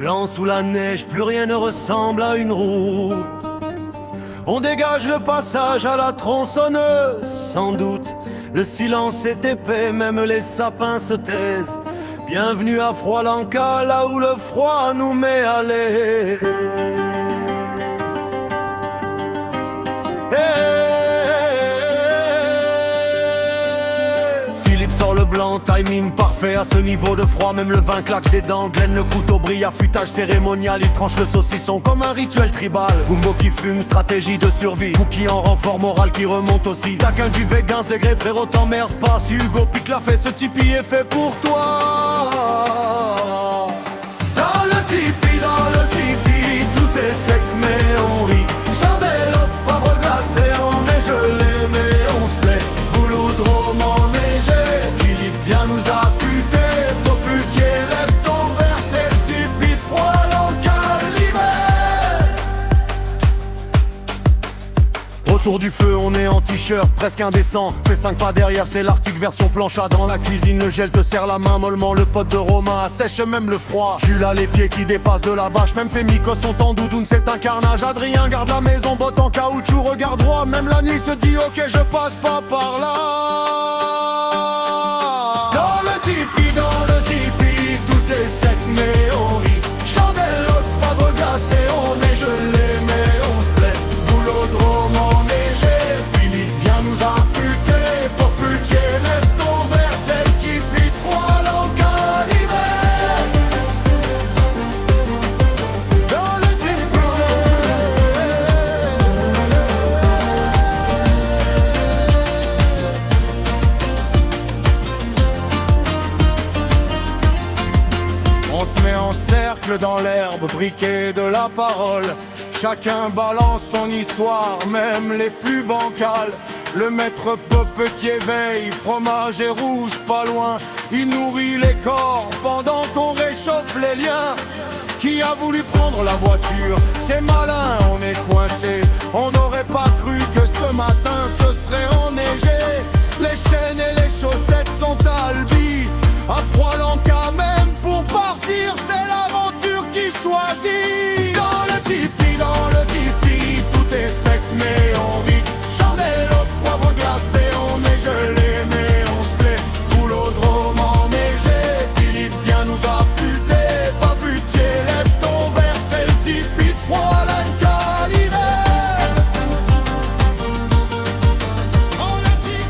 Blanc sous la neige, plus rien ne ressemble à une roue. On dégage le passage à la tronçonneuse. Sans doute, le silence est épais, même les sapins se taisent. Bienvenue à Froilanka, là où le froid nous met à l'aise. Philippe sort le blanc, timing parfait à ce niveau de froid. Même le vin claque des dents, Glenn le couteau brille, affûtage cérémonial. Il tranche le saucisson comme un rituel tribal. Gumbo qui fume, stratégie de survie. Cookie en renfort moral qui remonte aussi. Taquin du vegan, degré frérot t'emmerde pas. Si Hugo pique la fesse, ce tipi est fait pour toi. Dans le tipi, tout est sec mais on rit. Chandelle, poivre glacé, on est gelé mais on se plaît. Boulodrome enneigé, Philippe vient nous affûter. Poputier, lève ton verre, c'est le tipi de Froilanka l'hiver. Autour du feu, on est en t-shirt, presque indécent. Fais 5 pas derrière, c'est l'Arctique version plancha. Dans la cuisine, le gel te serre la main mollement. Le pote de Romain assèche même le froid. Jules a les pieds qui dépassent de la bâche. Même ses micos sont en doudoune, c'est un carnage. Adrien garde la maison, botte en caoutchouc, regarde droit. Même la nuit se dit ok, je passe pas par là. Dans le tipi, tout est sec mais on rit. Chandelle, poivre glacé, on est gelé mais on se plaît. Boulodrome enneigé, Philippe vient nous affûter. Poputier, lève ton verre, c'est le tipi de Froilanka l'hiver. Dans le tipi. On se met en cercle dans l'herbe, briquet de la parole. Chacun balance son histoire, même les plus bancales. Le maître Popetier veille, fromage et rouge pas loin. Il nourrit les corps pendant qu'on réchauffe les liens. Qui a voulu prendre la voiture? C'est malin, on est coincé. On n'aurait pas cru que ce matin ce serait enneigé. Les chaînes et les chaussettes sont albi. À Froilanka même pour partir, c'est l'aventure qui choisit. Dans le tipi, tout est sec mais on rit. Chandelle, poivre glacé, on est gelé mais on se plaît. Boulodrome enneigé, Philippe vient nous affûter. Poputier, lève ton verre, c'est le tipi de Froilanka l'hiver. On le dit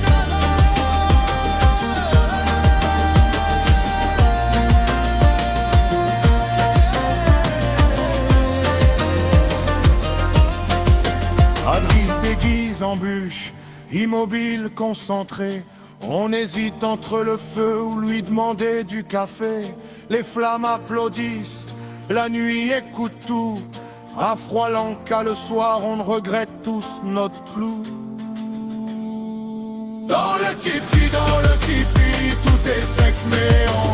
Adri se déguise en bûche, immobile, concentré. On hésite entre le feu ou lui demander du café. Les flammes applaudissent, la nuit écoute tout. À Froilanka le soir, on regrette tous notre plou. Dans le tipi, tout est sec mais on